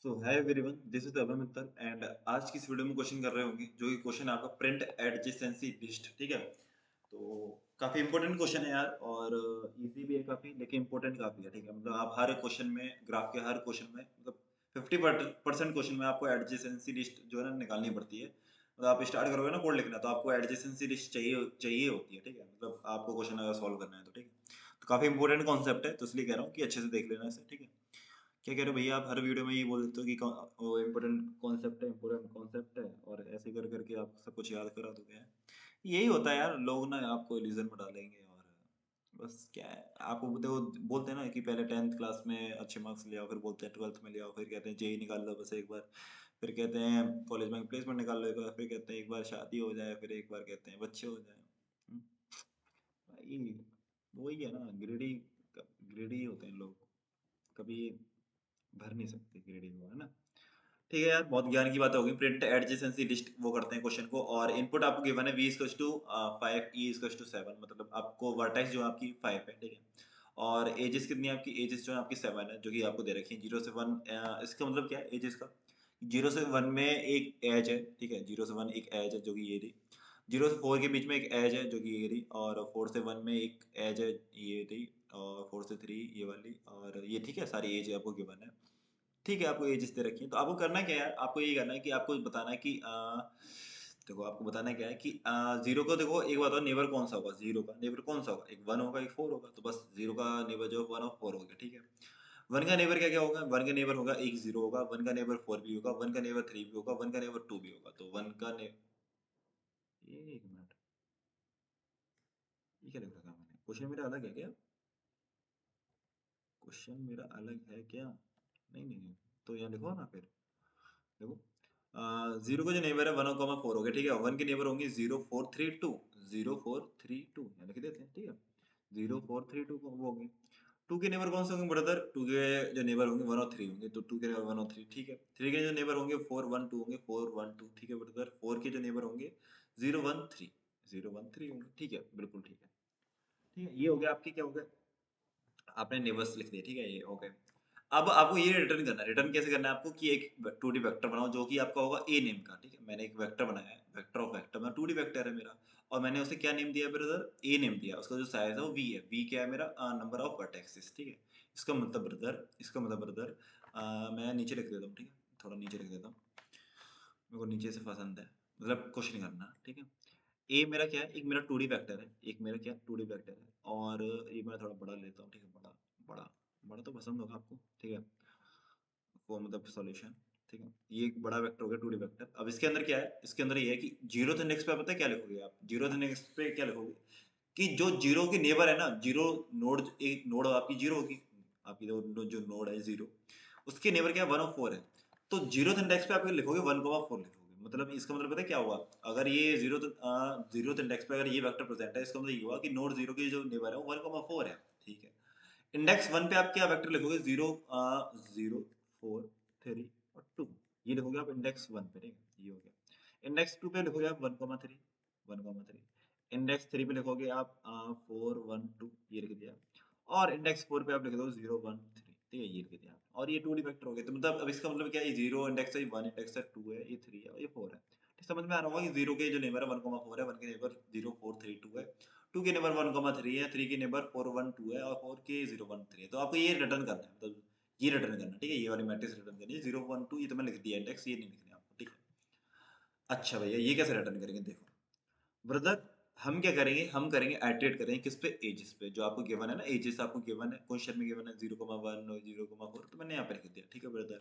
So hi everyone, this is Abhay Mittal and आज की इस वीडियो में क्वेश्चन कर रहे होंगे जो कि क्वेश्चन है आपका प्रिंट एडजेसेंसी लिस्ट। ठीक है, तो काफी इंपॉर्टेंट क्वेश्चन है यार और इजी भी है काफी, लेकिन इंपॉर्टेंट काफी है। ठीक है, मतलब आप हर क्वेश्चन में, ग्राफ के हर क्वेश्चन में, मतलब 50% क्वेश्चन में आपको एडजेसेंसी लिस्ट जो है ना निकालनी पड़ती है। मतलब आप स्टार्ट करोगे ना कोड लिखना तो आपको एडजेसेंसी लिस्ट चाहिए चाहिए होती है। ठीक है, मतलब आपको क्वेश्चन अगर सॉल्व करना है तो। ठीक है, तो काफी इंपॉर्टेंट कॉन्सेप्ट है, तो इसलिए कह रहा हूँ कि अच्छे से देख लेना इसे। ठीक है, क्या कह रहे हो भैया, आप हर वीडियो में ये बोल देते हो कि वो इम्पोर्टेंट कॉन्सेप्ट है और ऐसे कर करके आप सब कुछ याद करा दोगे। हैं यही होता है यार, लोग ना आपको इल्यूजन में डालेंगे और बस क्या है, आपको देखो बोलते हैं ना कि पहले 10th क्लास में अच्छे मार्क्स ले आओ, फिर बोलते हैं 12th में ले आओ, फिर कहते हैं जेई निकाल लो बस एक बार, फिर कहते हैं कॉलेज में प्लेसमेंट निकाल लो एक बार, फिर कहते हैं एक बार शादी हो जाए, फिर एक बार कहते हैं बच्चे हो जाए। हम्म, भाई वही है ना, ग्रेडी ग्रेडी होते हैं लोग, कभी भर नहीं सकते ग्रेडिंग को, है ना। ठीक है यार, बहुत ज्ञान की बात होगी। प्रिंट एडजेसेंसी लिस्ट वो करते हैं क्वेश्चन को, और इनपुट आपको गिवन है v equals to 5 e equals to 7, मतलब आपको वर्टेक्स जो है आपकी 5 है। ठीक है, और एजेस कितनी है आपकी, एजेस जो है आपकी 7 है, जो कि आपको दे रखी है 0 से 1। इसका मतलब क्या है एजेस का, 0 से 1 में एक एज है। ठीक है, 0 से 1 एक एज है जो कि ये रही, 0 से 4 के बीच में एक एज है जो कि ये रही, और 4 से 1 में एक एज है ये रही, और 4 से 3 ये वाली, और ये ठीक है सारी एज आपको गिवन है। ठीक है, आपको एजेस दे रखी है, तो आपको करना क्या है, आपको ये करना है कि आपको बताना है कि देखो आपको बताना क्या है कि जीरो को देखो, एक बात और, नेबर कौन सा होगा, जीरो का नेबर कौन सा होगा, एक 1 होगा एक 4 होगा, तो बस जीरो का नेबर जो है 1 और 4 हो गया। ठीक है, 1 का नेबर क्या क्या होगा, 1 का नेबर होगा एक 0 होगा, 1 का नेबर 4 भी होगा, 1 का नेबर 3 भी होगा, 1 का नेबर 2 भी होगा, तो 1 का ने एक मिनट, ये क्या लिख रखा है मैंने, क्वेश्चन मेरा अलग है क्या, क्वेश्चन मेरा अलग है क्या, नहीं नहीं नहीं, तो यहाँ लिखो ना फिर, देखो जीरो का जो नेबर है 1,4 हो गया। ठीक है, 1 के नेबर होंगे 0 4 3 2, 0 4 3 2 यहाँ लिख देते हैं। ठीक है, 0 4 3 2 को वो होंगे। 2 के नेबर कौन से होंगे ब्रदर, 2 के जो नेबर होंगे 1 और 3 होंगे, तो 2 के नेबर 1 और 3। ठीक है, 3 के जो नेबर होंगे 4 1 2 होंगे, 4 1 2। ठीक है ब्रदर, 4 के जो नेबर होंगे 0 1 3, 0 1 3 होंगे। ठीक है, बिल्कुल ठीक है। ठीक है, ये हो गया आपके, क्या हो गया, आपने नेबर्स लिख दिए। ठीक है, ये ओके। अब आपको ये रिटर्न करना है, रिटर्न कैसे करना है आपको कि एक 2D वेक्टर बनाओ जो कि आपका होगा ए नेम का। ठीक है, मैंने एक वेक्टर बनाया है, वेक्टर ऑफ वेक्टर, मतलब 2D वेक्टर है मेरा, और मैंने उसे क्या नेम दिया ब्रदर, ए नेम दिया। उसका जो साइज है वो वी है, वी क्या है मेरा, नंबर ऑफ वर्टेक्सेस। ठीक है, इसका मतलब ब्रदर मैं नीचे लिख देता हूँ। ठीक है, थोड़ा नीचे लिख देता हूँ, मेरे को नीचे से पसंद है, मतलब कुछ नहीं करना। ठीक है, ए मेरा क्या है, एक मेरा 2D वेक्टर है, एक मेरा क्या 2D वेक्टर है, और ये मैं थोड़ा बड़ा लेता हूँ। ठीक है, बड़ा बड़ा बड़ा तो पसंद होगा आपको। ठीक है, वो मतलब सॉल्यूशन। ठीक है, ये एक बड़ा वेक्टर हो गया 2D वेक्टर। अब इसके अंदर क्या है, इसके अंदर ये है कि जीरो इंडेक्स पे पता है क्या लिखोगे आप, जीरो इंडेक्स पे क्या लिखोगे कि जो जीरो की नेबर है ना, जीरो नोड, एक नोड आपकी जीरो होगी, आपकी जो नोड है जीरो, उसके नेबर क्या है 1 और 4 है, तो जीरो इंडेक्स पे आप लिखोगे 1,4 लिखोगे। मतलब इसका मतलब पता है क्या हुआ, अगर ये जीरो इंडेक्स पे अगर ये वेक्टर प्रेजेंट है, इसका मतलब ये हुआ कि नोड जीरो की जो नेबर है वो 1,4 है। ठीक है, इंडेक्स 1 पे आप क्या वेक्टर लिखोगे, 0 0 4 3 और 2, ये लिखोगे आप इंडेक्स 1 पे। ठीक है, ये हो गया। इंडेक्स 2 पे लिखोगे आप 1,3, 1,3। इंडेक्स 3 पे लिखोगे आप 4 1 2, ये लिख दिया। और इंडेक्स 4 पे आप लिख दो 0 1 3। ठीक है, ये लिख दिया, और ये 2D वेक्टर हो गए। तो मतलब अब इसका मतलब क्या है, ये 0 इंडेक्स है, 1 इंडेक्स है, 2 है, ये 3 है और ये 4 है। ठीक, समझ में आ रहा होगा कि 0 के जो नेबर है 1,4 है, 1 के नेबर 0 4 3 2 है, 2 के नेबर 1,3 है, 3 के नेबर 4 1 2 है, और 4 के 0 1 3 है। तो आपको ये रिटर्न करना है, मतलब ये रिटर्न करना है। ठीक है, ये वाली मैट्रिक्स रिटर्न करनी है 0 1 2, ये तो मैं लिख दिया इंडेक्स, ये नहीं लिखने आपको। ठीक है, अच्छा भैया ये कैसे रिटर्न करेंगे, देखो ब्रदर, हम क्या करेंगे, हम करेंगे आइटरेट करेंगे किस पे, एजेस पे, जो आपको गिवन है ना, एजेस आपको गिवन है क्वेश्चन में, गिवन है 0,1 और 0,4, तो मैंने यहाँ पे लिख दिया। ठीक है ब्रदर,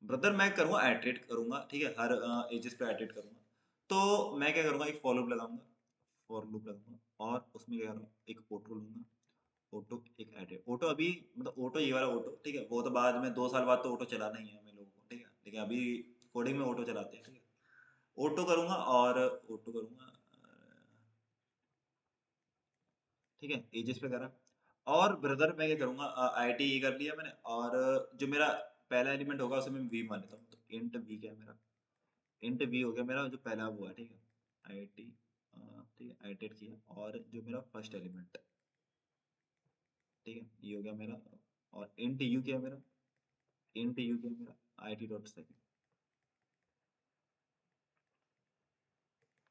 ब्रदर मैं करूँगा आइटरेट करूँगा। ठीक है, हर एजेस पे आइटरेट करूँगा, तो मैं क्या करूँगा, एक फॉर लूप लगाऊंगा, फॉर लूप लगाऊंगा, और उसमें क्या करूँगा, एक ऑटो लूंगा, ऑटो एक एड, ऑटो अभी, मतलब ऑटो ये वाला ऑटो। ठीक है, वो तो बाद में 2 साल बाद तो ऑटो चलाना ही है हमें लोगों को। ठीक है, लेकिन अभी कोडिंग में ऑटो चलाते हैं। ठीक है, ऑटो करूंगा और ऑटो करूंगा, ठीक है, एजेस पे करा। और ब्रदर मैं क्या करूंगा, आई टी ये कर लिया मैंने, और जो मेरा पहला एलिमेंट होगा उसे मैं वी मान लेता हूँ, तो इंट वी क्या है मेरा, इंट वी हो गया मेरा जो पहला हुआ। ठीक है, आई टी, ठीक है, आइटेट किया, और जो मेरा फर्स्ट एलिमेंट, ठीक है, ये हो गया मेरा, और इंट यू क्या है मेरा, इंट यू क्या मेरा IT डॉट सेकंड,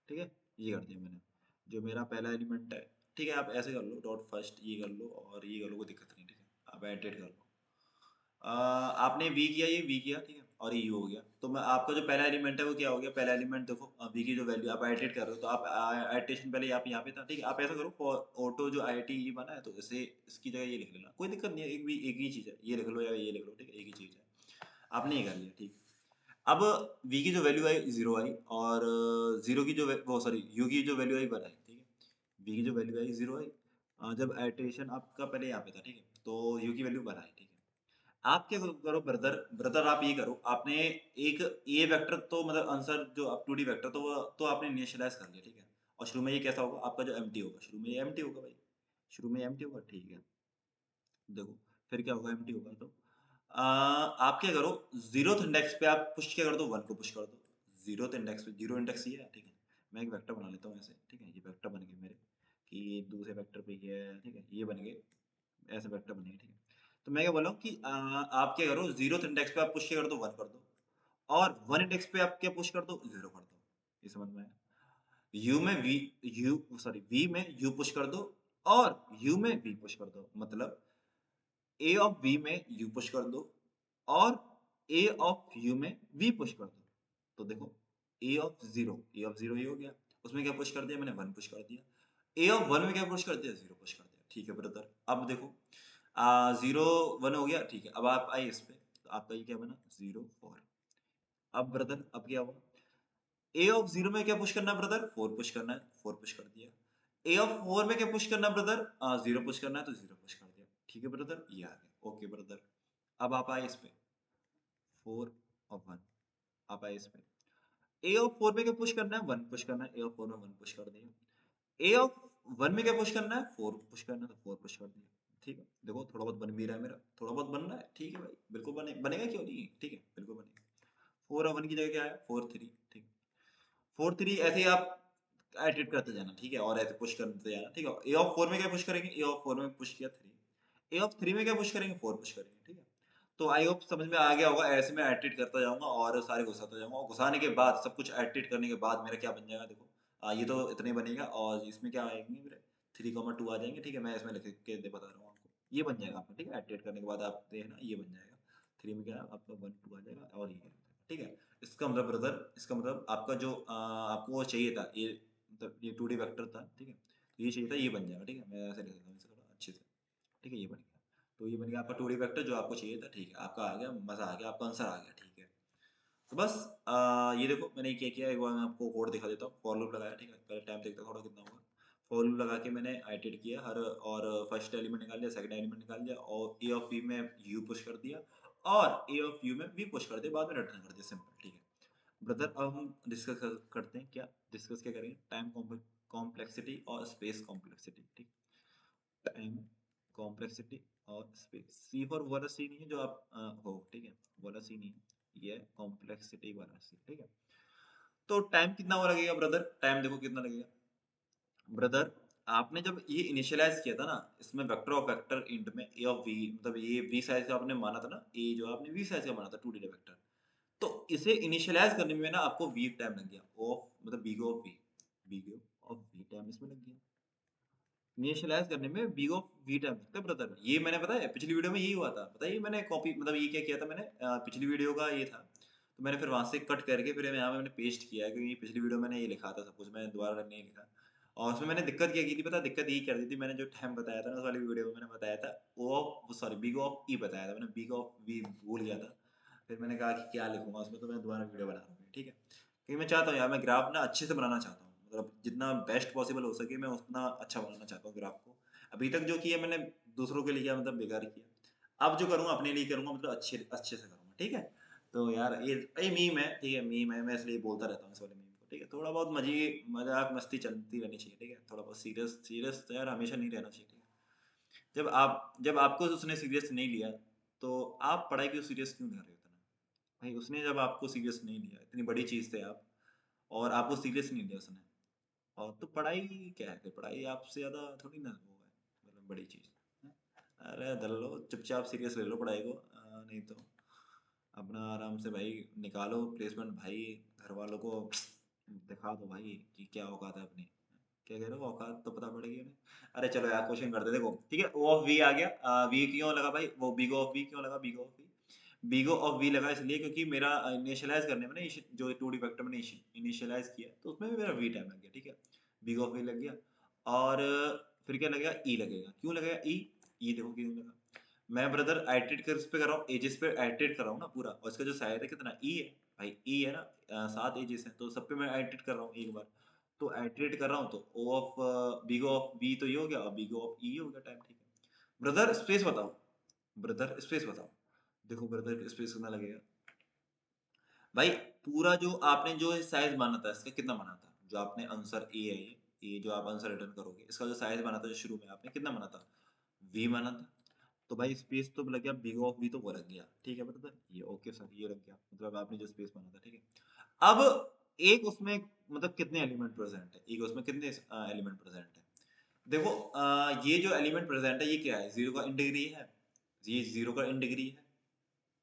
ठीक है, ये कर दिया मैंने, जो मेरा पहला एलिमेंट है। ठीक है, आप ऐसे कर लो डॉट फर्स्ट, ये कर लो और ये कर लो, कोई दिक्कत नहीं, ठीक है, आप एडिट कर लो। आपने वी किया, ये वी किया, ठीक है, और ये यू हो गया। तो मैं आपका जो पहला एलिमेंट है वो क्या हो गया, पहला एलिमेंट देखो वी की जो वैल्यू आप आइटरेट कर रहे हो, तो आप आइटरेशन पहले आप यहाँ पे था, ठीक है, आप ऐसा करो फॉर ऑटो जो IT बना है, तो इसे इसकी जगह ये लिख लेना, कोई दिक्कत नहीं है, एक ही चीज़ है, ये लिख लो या ये लिख लो, ठीक है, एक ही चीज़ है, आपने ये कर लिया, ठीक है। अब वी की जो वैल्यू आई 0 आई, और जीरो की जो वो सॉरी यू की जो वैल्यू आई 1 आई, ठीक है, वी की जो वैल्यू आई 0 आई, जब आइटरेशन आपका पहले यहाँ पे था, ठीक है, तो यू की वैल्यू 1 आई, ठीक है। आप क्या करो ब्रदर, ब्रदर आप ये करो, आपने एक ए वेक्टर तो मतलब आंसर जो आप 2D वेक्टर तो तो आपने इनिशियलाइज कर लिया, ठीक है, और शुरू में ये कैसा होगा आपका, जो एम्प्टी होगा, शुरू में ये एम्प्टी होगा भाई, शुरू में एम्प्टी होगा, ठीक है। देखो फिर क्या होगा, एम्प्टी होगा तो आप क्या करो, जीरोथ इंडेक्स पे आप पुश क्या कर दो, 1 को पुश कर दो, जीरोथ इंडेक्स पे, जीरो इंडेक्स ये है, ठीक है। मैं एक वेक्टर बना लेता हूँ ऐसे, ठीक है, ये वेक्टर बन गए मेरे, कि दूसरे वेक्टर पे ये है, ठीक है, ये बन गए, ऐसे वेक्टर बनेंगे, ठीक है। तो मैं क्या बोल रहा हूँ कि आप क्या करो, जीरोथ इंडेक्स पे आप पुश क्या कर दो, 1 कर दो, और 1 इंडेक्स पे आप क्या पुश कर दो, 0 कर दो। ये समझ में आया? यू में वी, यू सॉरी वी में यू पुश कर दो, और यू में वी पुश कर दो, मतलब ए ऑफ बी में यू पुश कर दो, और ए ऑफ यू में वी पुश कर दो। तो देखो ए ऑफ जीरो ये हो गया, उसमें क्या पुश कर दिया मैंने, 1 पुश कर दिया। ए ऑफ 1 में क्या पुश कर दिया, 0 पुश कर दिया, ठीक है ब्रदर। अब देखो 0 1 हो गया, ठीक है, अब आप आए इस पे, तो आपका ये क्या बना, 0 4। अब ब्रदर अब क्या हुआ, ए ऑफ 0 में क्या पुश करना है ब्रदर, 4 पुश करना है, 4 पुश कर दिया। ए ऑफ 4 में क्या पुश करना है ब्रदर, 0 पुश करना है, तो 0 पुश कर दिया, ठीक है ब्रदर, ये आ गया, ओके ब्रदर। अब आप आए इस पे 4 और 1, आप आए इस पे, ए ऑफ 4 में क्या पुश करना है, 1 पुश करना है, ए ऑफ 4 में 1 पुश कर दिया। ए ऑफ 1 में क्या पुश करना है, 4 पुश करना है, तो 4 पुश कर दिया, ठीक है। देखो थोड़ा बहुत बन भी रहा है मेरा, थोड़ा बहुत बन रहा है, ठीक है भाई, बिल्कुल बनेगा क्यों नहीं, ठीक है, बिल्कुल बनेगा। 4 और 1 की जगह क्या है, 4 3, ठीक है, 4 3 ऐसे ही आप एडिट करते जाना, ठीक है, और ऐसे पुश करते जाना, ठीक है। ए ऑफ 4 में क्या पुश करेंगे, ए ऑफ 4 में पुश किया 3, ए ऑफ 3 में क्या पुश करेंगे, 4 पुश करेंगे, ठीक है। तो आई होप समझ में आ गया होगा, ऐसे मैं एडिट करता जाऊंगा और सारे घुसाता जाऊंगा, और घुसाने के बाद सब कुछ एडिट करने के बाद मेरा क्या बन जाएगा, देखो ये तो इतने बनेगा, और इसमें क्या आएंगे मेरे 3,2 आ जाएंगे, ठीक है, मैं इसमें लिख के बता रहा हूँ आपको, ये बन जाएगा आपका, ठीक है, एडिट करने के बाद आप देखना ये बन जाएगा, 3 में क्या है आपका 1 2 आ जाएगा, और ये ठीक है। इसका मतलब ब्रदर, इसका मतलब आपका जो आपको वो चाहिए था, ये मतलब ये 2D वेक्टर था, ठीक है, तो ये चाहिए था, ये बन जाएगा, ठीक है, मैं ऐसे लिख देता हूँ इसे थोड़ा अच्छे से, ठीक है, ये बन गया। तो ये बन गया आपका 2D वेक्टर जो आपको चाहिए था, ठीक है, आपका आ गया, मजा आ गया, आपका आंसर आ गया, ठीक है। तो बस ये देखो मैंने क्या किया, एक बार मैं आपको कोड दिखा देता हूँ, फॉर लूप लगाया, ठीक है, पहले टाइम देखता थोड़ा कितना होगा। फॉर लूप लगा के मैंने आइटरेट किया हर, और फर्स्ट एलिमेंट निकाल लिया, सेकंड एलिमेंट निकाल लिया, और ए ऑफ बी में यू पुश कर दिया, और ए ऑफ यू में वी पुश कर दिया, बाद में रिटर्न कर दिया, सिंपल, ठीक है ब्रदर। अब हम डिस्कस करते हैं, क्या डिस्कस क्या करेंगे, टाइम कॉम्प्लेक्सिटी और स्पेस कॉम्प्लेक्सिटी, ठीक, टाइम कॉम्प्लेक्सिटी और स्पेस। सी फॉर वाला सी नहीं है जो आप हो, ठीक है, वाला सी नहीं है, ये कॉम्प्लेक्सिटी वाला सी, ठीक है। तो टाइम कितना वो लगेगा ब्रदर, टाइम देखो कितना लगेगा ब्रदर। आपने जब ये इनिशियलाइज किया था ना, इसमें वेक्टर ऑफ वेक्टर इंट में ए ऑफ वी, मतलब ये वी साइज का आपने माना था ना, ए जो आपने वी साइज का माना था 2D वेक्टर, तो इसे इनिशियलाइज करने में ना आपको वी टाइम लग गया, ऑफ मतलब big of V, big of V time इसमें लग गया, इनिशियलाइज करने में बिग ऑफ वी टाइम लगता है ब्रदर। ये मैंने पता है पिछली वीडियो में यही हुआ था, बताइए मैंने कॉपी मतलब ये क्या किया था मैंने, पिछली वीडियो का ये था, तो मैंने फिर वहां से कट करके फिर यहाँ पे मैंने पेस्ट किया है, क्योंकि पिछली वीडियो मैंने ये लिखा था सब कुछ, मैंने दोबारा नहीं लिखा। और उसमें मैंने दिक्कत क्या की थी पता, दिक्कत यही कर दी थी, मैंने जो टाइम बताया था ना उस वाली वीडियो में मैंने बताया था ओ ऑफ सॉरी बिग ऑफ ई बताया था मैंने, बिग ऑफ वी भूल गया था। फिर मैंने कहा कि क्या लिखूंगा उसमें, तो मैं दोबारा वीडियो बना रहा हूँ, ठीक है, क्योंकि मैं चाहता हूँ यार, मैं ग्राफ ना अच्छे से बनाना चाहता हूँ, मतलब जितना बेस्ट पॉसिबल हो सके मैं उतना अच्छा बनाना चाहता हूँ ग्राफ को। अभी तक जो किया मैंने दूसरों के लिए किया, मतलब बेकार किया, अब जो करूँगा अपने लिए करूँगा, मतलब अच्छे अच्छे से करूँगा, ठीक है। तो यार ये मीम है, ठीक है, मीम है, मैं इसलिए बोलता रहता हूँ इस वाले मीम को, ठीक है, थोड़ा बहुत मजे मजाक मस्ती चलती रहनी चाहिए, ठीक है, थोड़ा बहुत सीरियस सीरियस तो यार हमेशा नहीं रहना चाहिए, ठीक है। जब आपको उसने सीरियस नहीं लिया, तो आप पढ़ाई को सीरियस क्यों ले रहे हो इतना, भाई उसने जब आपको सीरियस नहीं लिया, इतनी बड़ी चीज थे आप, और आपको सीरियस नहीं लिया उसने, और तो पढ़ाई क्या है, फिर पढ़ाई आपसे ज्यादा थोड़ी ना वो है, मतलब बड़ी चीज है। अरे धर लो चुपचाप सीरियस ले लो पढ़ाई को, नहीं तो अपना आराम से भाई निकालो प्लेसमेंट भाई, घर वालों को दिखा दो भाई कि क्या औकात है अपनी। क्या कह रहे हो, औकात तो पता पड़ेगी उन्हें। अरे चलो यार क्वेश्चन करते देखो, ठीक है। ओ ऑफ वी आ गया, वी क्यों लगा भाई, वो बिगो ऑफ वी क्यों लगा, big O of V, big O of V लगा इसलिए क्योंकि मेरा इनिशियलाइज करने में ना जो 2D फैक्टर मैंने इनिशियलाइज किया तो उसमें भी मेरा वी टाइम लग गया, ठीक है। बिगो ऑफ वी लग गया। और फिर क्या लगेगा, ई लगेगा। क्यों लगेगा ई, ई देखो क्यों लगा। मैं ब्रदर आइटरेट कर, इस पे कर रहा हूँ, एजेस पे आइटरेट कर रहा हूँ ना पूरा, और इसका जो साइज है कितना ई है भाई, ई है ना, 7 एजेस है तो सब पे मैं आइटरेट कर रहा हूँ एक बार। तो आइटरेट कर रहा हूँ तो ओ ऑफ बिगो ऑफ बी तो ये हो गया, और बिगो ऑफ ई हो गया टाइम, ठीक है। ब्रदर स्पेस बताओ, ब्रदर स्पेस बताओ। देखो ब्रदर स्पेस कितना लगेगा भाई, पूरा जो आपने जो साइज माना था इसका कितना माना था, जो आपने आंसर ए है ये जो आप आंसर रिटर्न करोगे इसका जो साइज माना था, जो शुरू में आपने कितना माना था, वी माना था। तो भाई स्पेस तो लग गया, बिग ऑफ भी तो वो लग गया, ठीक है ब्रदर, ये ओके सर, ये लग गया, मतलब आपने जो स्पेस माना था, ठीक है। अब एक उसमें मतलब कितने एलिमेंट प्रेजेंट है, एक उसमें कितने एलिमेंट प्रेजेंट है। देखो ये जो एलिमेंट प्रेजेंट है ये क्या है, जीरो का इन डिग्री है, ये जीरो का इन डिग्री है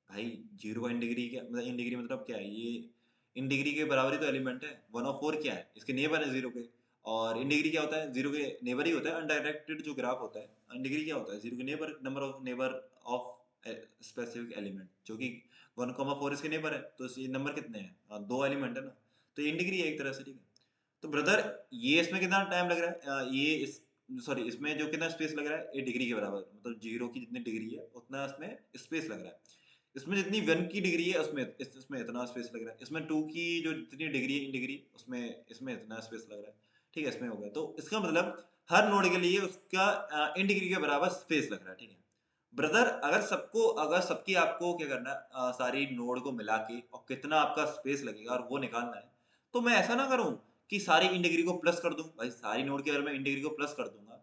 भाई। जीरो का इन डिग्री क्या मतलब, इन डिग्री मतलब क्या है, ये इन डिग्री के बराबर ही तो एलिमेंट है। 1/4 क्या है, इसके नेबर है जीरो के। और इन डिग्री क्या होता है, जीरो के नेबर ही होता है, अनडायरेक्टेड जो ग्राफ होता है। इन डिग्री क्या होता है, जीरो के neighbour, number of neighbour of specific element, जो कि 1,4 इसके नेबर है, तो ये नंबर कितने हैं, दो एलिमेंट है ना, तो ये इन डिग्री है एक तरह से, ठीक है। तो ब्रदर ये इसमें कितना टाइम लग रहा है, ये इस सॉरी इसमें जो कितना स्पेस लग रहा है, ये डिग्री के बराबर, मतलब जीरो की जितनी डिग्री है उतना इसमें स्पेस लग रहा है। इसमें जितनी वन की डिग्री है उसमें इसमें इतना स्पेस लग रहा है, इसमें टू की जो जितनी डिग्री है इन डिग्री उसमें इसमें इतना स्पेस लग रहा है, ठीक है। इसमें हो गया, तो इसका मतलब हर नोड के लिए उसका इन डिग्री के बराबर स्पेस लग रहा है, ठीक है। ब्रदर अगर सबकी आपको क्या करना है, सारी नोड को मिला के और कितना आपका स्पेस लगेगा और वो निकालना है, तो मैं ऐसा ना करूं कि सारी इन डिग्री को प्लस कर दूं भाई, सारी नोड के अगर मैं इन डिग्री को प्लस कर दूंगा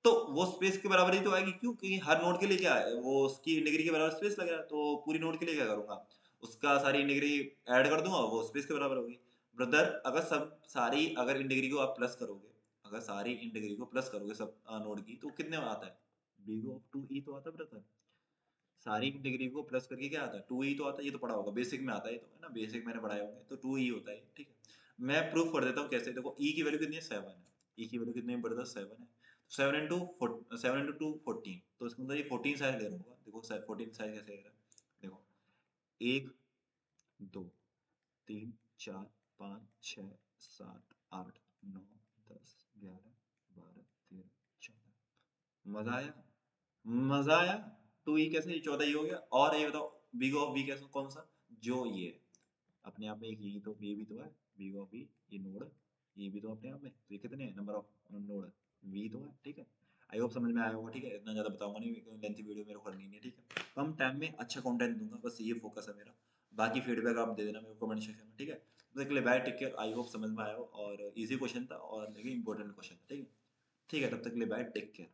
तो वो स्पेस के बराबर ही तो आएगी, क्यों, क्योंकि हर नोड के लिए क्या है, वो उसकी डिग्री के बराबर स्पेस लग रहा है, तो पूरी नोड के लिए क्या करूंगा, उसका सारी डिग्री ऐड कर दूंगा, वो स्पेस के बराबर होगी। ब्रदर अगर सब सारी अगर इन डिग्री को आप प्लस करोगे, अगर सारी इन डिग्री को प्लस करोगे सब नोड की, तो कितने में आता है, बिग ऑफ 2e तो आता है ब्रदर। सारी डिग्री को प्लस करके क्या आता है, 2e तो आता है, ये तो पढ़ा होगा, बेसिक में आता है ये तो, है ना, बेसिक मैंने पढ़ाए होंगे, तो 2e होता है, ठीक है। मैं प्रूफ कर देता हूँ कैसे, देखो e की वैल्यू कितनी है, 7 है, e की वैल्यू कितनी है ब्रदर, 7 है। 7 into 2 14, तो इसके अंदर ये 14 साइज ले रहा होगा, देखो 14 साइज कैसे ले रहा है, देखो 1 2 3 4 5 6 7 8 9 10 11 12 13 14, मजा आया, मजा आया। तो ये कैसे, ये 14 ही हो गया, और ये बताओ बिग ऑफ बी कैसे, कौन सा, जो ये है अपने आप में एक, ये भी तो है बिग ऑफ बी, ये नोड, ये भी तो अपने आप में, तो ये कितने हैं नंबर ऑफ नोड, वी तो है, ठीक है। आई होप समझ में आया होगा, ठीक है, इतना ज्यादा बताऊंगा नहीं क्योंकि लेंथी वीडियो मेरे को करनी नहीं है, ठीक है। कम टाइम में अच्छा कंटेंट दूंगा, बस ये फोकस है मेरा। बाकी फीडबैक आप दे देना मेरे को कमेंट सेक्शन में, ठीक है। तो इसके लिए bye, take care, I hope समझ में आया हो, और इजी क्वेश्चन था और लेकिन इंपॉर्टेंट क्वेश्चन था, ठीक है। ठीक है, तब तक के लिए बाय, टेक केयर।